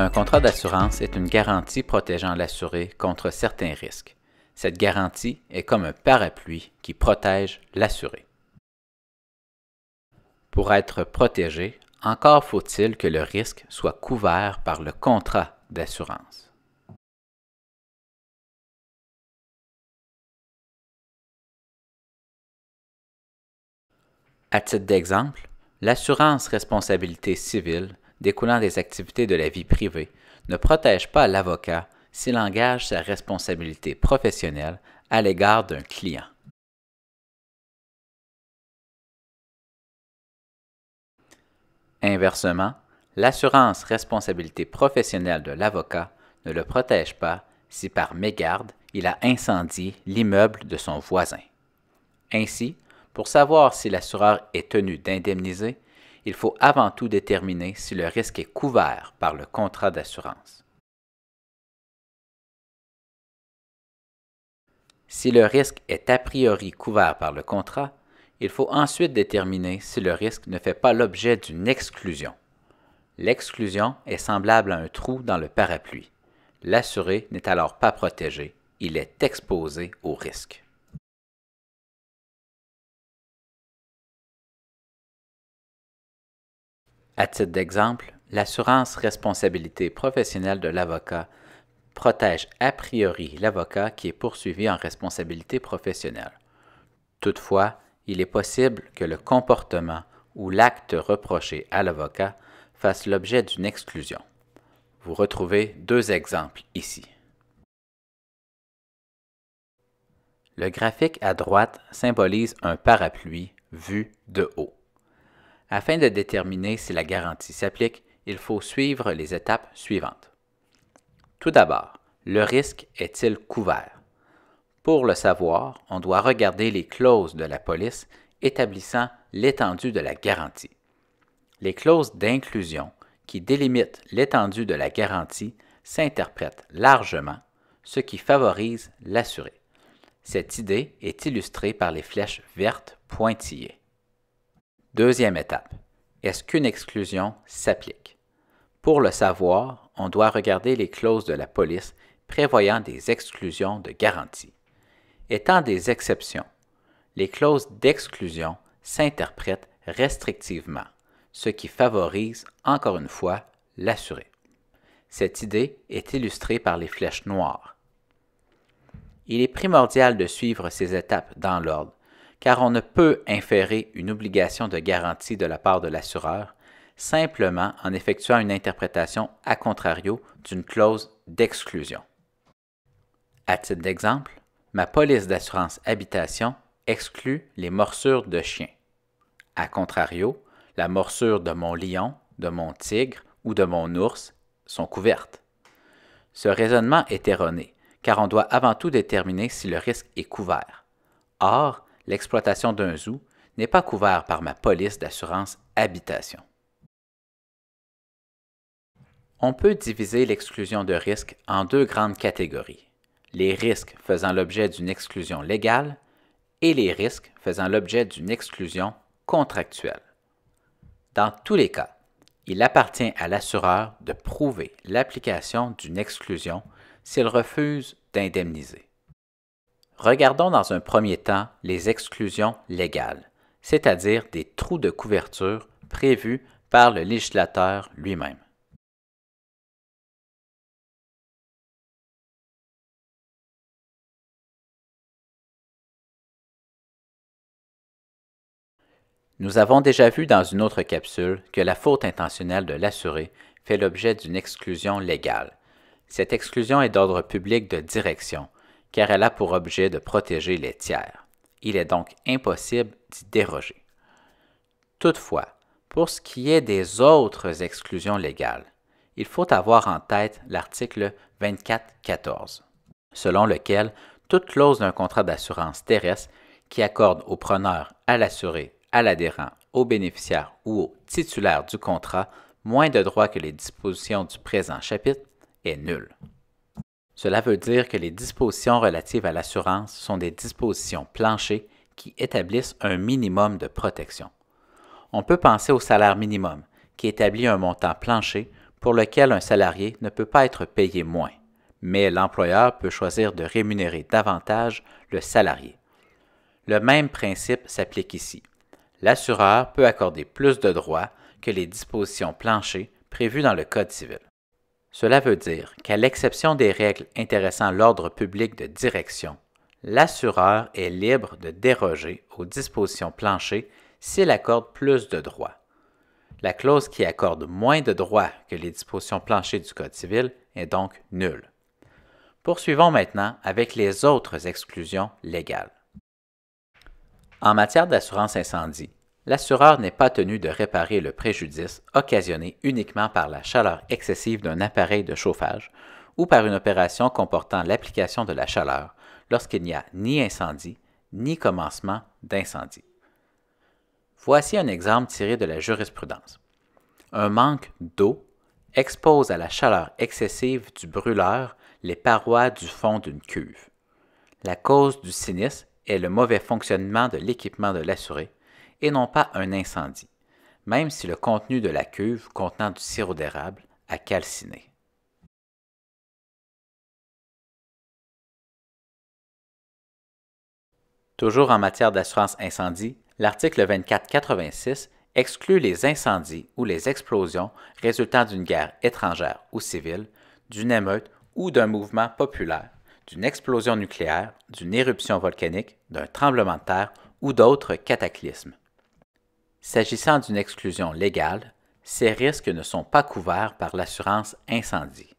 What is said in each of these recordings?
Un contrat d'assurance est une garantie protégeant l'assuré contre certains risques. Cette garantie est comme un parapluie qui protège l'assuré. Pour être protégé, encore faut-il que le risque soit couvert par le contrat d'assurance. À titre d'exemple, l'assurance responsabilité civile découlant des activités de la vie privée ne protège pas l'avocat s'il engage sa responsabilité professionnelle à l'égard d'un client. Inversement, l'assurance responsabilité professionnelle de l'avocat ne le protège pas si par mégarde il a incendié l'immeuble de son voisin. Ainsi, pour savoir si l'assureur est tenu d'indemniser, il faut avant tout déterminer si le risque est couvert par le contrat d'assurance. Si le risque est a priori couvert par le contrat, il faut ensuite déterminer si le risque ne fait pas l'objet d'une exclusion. L'exclusion est semblable à un trou dans le parapluie. L'assuré n'est alors pas protégé, il est exposé au risque. À titre d'exemple, l'assurance responsabilité professionnelle de l'avocat protège a priori l'avocat qui est poursuivi en responsabilité professionnelle. Toutefois, il est possible que le comportement ou l'acte reproché à l'avocat fasse l'objet d'une exclusion. Vous retrouvez deux exemples ici. Le graphique à droite symbolise un parapluie vu de haut. Afin de déterminer si la garantie s'applique, il faut suivre les étapes suivantes. Tout d'abord, le risque est-il couvert? Pour le savoir, on doit regarder les clauses de la police établissant l'étendue de la garantie. Les clauses d'inclusion qui délimitent l'étendue de la garantie s'interprètent largement, ce qui favorise l'assuré. Cette idée est illustrée par les flèches vertes pointillées. Deuxième étape. Est-ce qu'une exclusion s'applique? Pour le savoir, on doit regarder les clauses de la police prévoyant des exclusions de garantie. Étant des exceptions, les clauses d'exclusion s'interprètent restrictivement, ce qui favorise, encore une fois, l'assuré. Cette idée est illustrée par les flèches noires. Il est primordial de suivre ces étapes dans l'ordre, car on ne peut inférer une obligation de garantie de la part de l'assureur simplement en effectuant une interprétation a contrario d'une clause d'exclusion. À titre d'exemple, ma police d'assurance habitation exclut les morsures de chiens. A contrario, la morsure de mon lion, de mon tigre ou de mon ours sont couvertes. Ce raisonnement est erroné, car on doit avant tout déterminer si le risque est couvert. Or, l'exploitation d'un zoo n'est pas couvert par ma police d'assurance habitation. On peut diviser l'exclusion de risque en deux grandes catégories, les risques faisant l'objet d'une exclusion légale et les risques faisant l'objet d'une exclusion contractuelle. Dans tous les cas, il appartient à l'assureur de prouver l'application d'une exclusion s'il refuse d'indemniser. Regardons dans un premier temps les exclusions légales, c'est-à-dire des trous de couverture prévus par le législateur lui-même. Nous avons déjà vu dans une autre capsule que la faute intentionnelle de l'assuré fait l'objet d'une exclusion légale. Cette exclusion est d'ordre public de direction, car elle a pour objet de protéger les tiers. Il est donc impossible d'y déroger. Toutefois, pour ce qui est des autres exclusions légales, il faut avoir en tête l'article 24.14, selon lequel toute clause d'un contrat d'assurance terrestre qui accorde au preneur, à l'assuré, à l'adhérent, au bénéficiaire ou au titulaire du contrat moins de droits que les dispositions du présent chapitre est nulle. Cela veut dire que les dispositions relatives à l'assurance sont des dispositions planchers qui établissent un minimum de protection. On peut penser au salaire minimum, qui établit un montant plancher pour lequel un salarié ne peut pas être payé moins, mais l'employeur peut choisir de rémunérer davantage le salarié. Le même principe s'applique ici. L'assureur peut accorder plus de droits que les dispositions planchers prévues dans le Code civil. Cela veut dire qu'à l'exception des règles intéressant l'ordre public de direction, l'assureur est libre de déroger aux dispositions planchers s'il accorde plus de droits. La clause qui accorde moins de droits que les dispositions planchers du Code civil est donc nulle. Poursuivons maintenant avec les autres exclusions légales. En matière d'assurance incendie, l'assureur n'est pas tenu de réparer le préjudice occasionné uniquement par la chaleur excessive d'un appareil de chauffage ou par une opération comportant l'application de la chaleur lorsqu'il n'y a ni incendie ni commencement d'incendie. Voici un exemple tiré de la jurisprudence. Un manque d'eau expose à la chaleur excessive du brûleur les parois du fond d'une cuve. La cause du sinistre est le mauvais fonctionnement de l'équipement de l'assuré et non pas un incendie, même si le contenu de la cuve contenant du sirop d'érable a calciné. Toujours en matière d'assurance incendie, l'article 2486 exclut les incendies ou les explosions résultant d'une guerre étrangère ou civile, d'une émeute ou d'un mouvement populaire, d'une explosion nucléaire, d'une éruption volcanique, d'un tremblement de terre ou d'autres cataclysmes. S'agissant d'une exclusion légale, ces risques ne sont pas couverts par l'assurance incendie.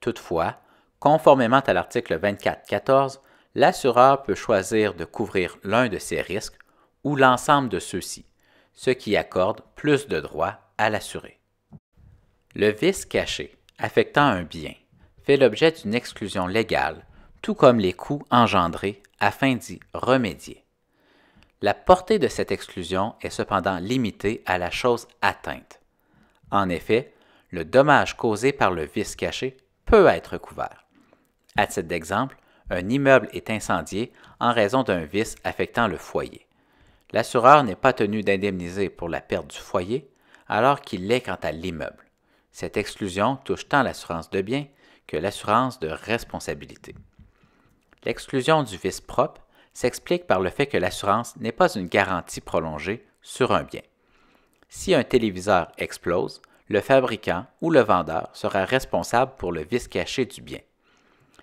Toutefois, conformément à l'article 2414, l'assureur peut choisir de couvrir l'un de ces risques ou l'ensemble de ceux-ci, ce qui accorde plus de droits à l'assuré. Le vice caché affectant un bien fait l'objet d'une exclusion légale, tout comme les coûts engendrés afin d'y remédier. La portée de cette exclusion est cependant limitée à la chose atteinte. En effet, le dommage causé par le vice caché peut être couvert. À titre d'exemple, un immeuble est incendié en raison d'un vice affectant le foyer. L'assureur n'est pas tenu d'indemniser pour la perte du foyer, alors qu'il l'est quant à l'immeuble. Cette exclusion touche tant l'assurance de biens que l'assurance de responsabilité. L'exclusion du vice propre s'explique par le fait que l'assurance n'est pas une garantie prolongée sur un bien. Si un téléviseur explose, le fabricant ou le vendeur sera responsable pour le vice caché du bien.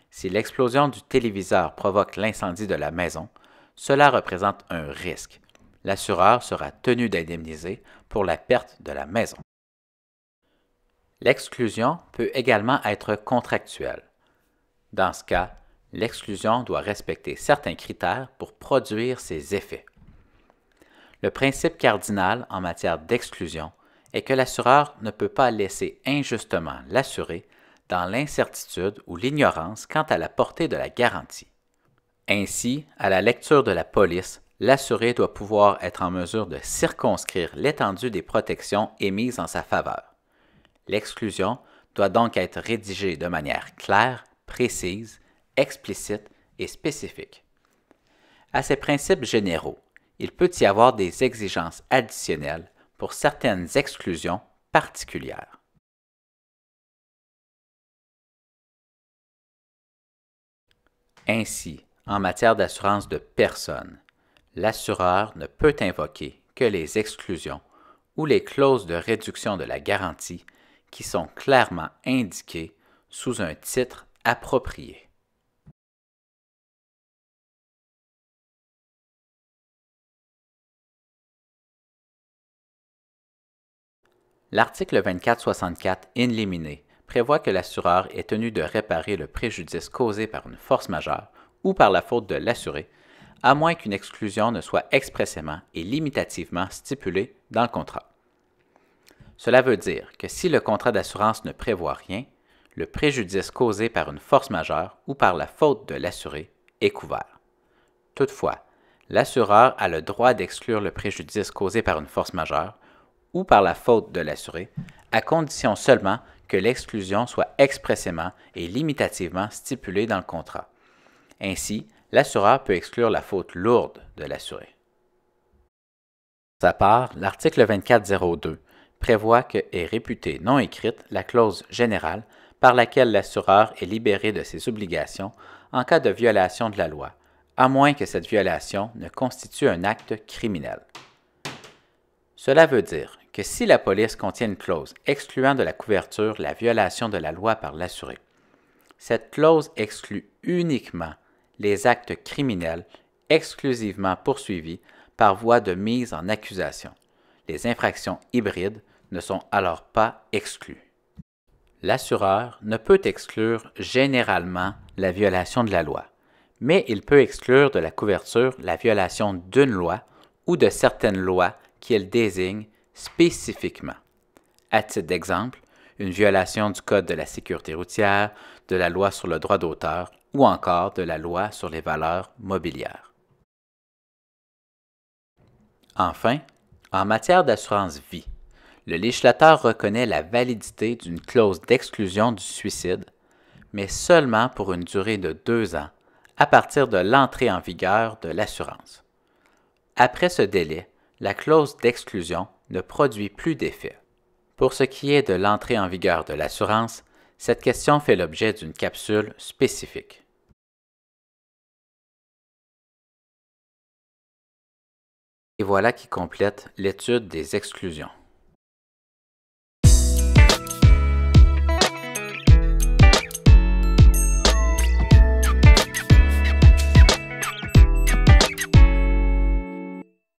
Si l'explosion du téléviseur provoque l'incendie de la maison, cela représente un risque. L'assureur sera tenu d'indemniser pour la perte de la maison. L'exclusion peut également être contractuelle. Dans ce cas, l'exclusion doit respecter certains critères pour produire ses effets. Le principe cardinal en matière d'exclusion est que l'assureur ne peut pas laisser injustement l'assuré dans l'incertitude ou l'ignorance quant à la portée de la garantie. Ainsi, à la lecture de la police, l'assuré doit pouvoir être en mesure de circonscrire l'étendue des protections émises en sa faveur. L'exclusion doit donc être rédigée de manière claire, précise, explicite et spécifique. À ces principes généraux, il peut y avoir des exigences additionnelles pour certaines exclusions particulières. Ainsi, en matière d'assurance de personnes, l'assureur ne peut invoquer que les exclusions ou les clauses de réduction de la garantie qui sont clairement indiquées sous un titre approprié. L'article 2464 in limine prévoit que l'assureur est tenu de réparer le préjudice causé par une force majeure ou par la faute de l'assuré, à moins qu'une exclusion ne soit expressément et limitativement stipulée dans le contrat. Cela veut dire que si le contrat d'assurance ne prévoit rien, le préjudice causé par une force majeure ou par la faute de l'assuré est couvert. Toutefois, l'assureur a le droit d'exclure le préjudice causé par une force majeure ou par la faute de l'assuré, à condition seulement que l'exclusion soit expressément et limitativement stipulée dans le contrat. Ainsi, l'assureur peut exclure la faute lourde de l'assuré. Pour sa part, l'article 2402 prévoit que est réputée non écrite la clause générale par laquelle l'assureur est libéré de ses obligations en cas de violation de la loi, à moins que cette violation ne constitue un acte criminel. Cela veut dire que si la police contient une clause excluant de la couverture la violation de la loi par l'assuré, cette clause exclut uniquement les actes criminels exclusivement poursuivis par voie de mise en accusation. Les infractions hybrides ne sont alors pas exclues. L'assureur ne peut exclure généralement la violation de la loi, mais il peut exclure de la couverture la violation d'une loi ou de certaines lois qu'il désigne spécifiquement. À titre d'exemple, une violation du Code de la sécurité routière, de la loi sur le droit d'auteur ou encore de la loi sur les valeurs mobilières. Enfin, en matière d'assurance vie, le législateur reconnaît la validité d'une clause d'exclusion du suicide, mais seulement pour une durée de 2 ans à partir de l'entrée en vigueur de l'assurance. Après ce délai, la clause d'exclusion ne produit plus d'effet. Pour ce qui est de l'entrée en vigueur de l'assurance, cette question fait l'objet d'une capsule spécifique. Et voilà qui complète l'étude des exclusions.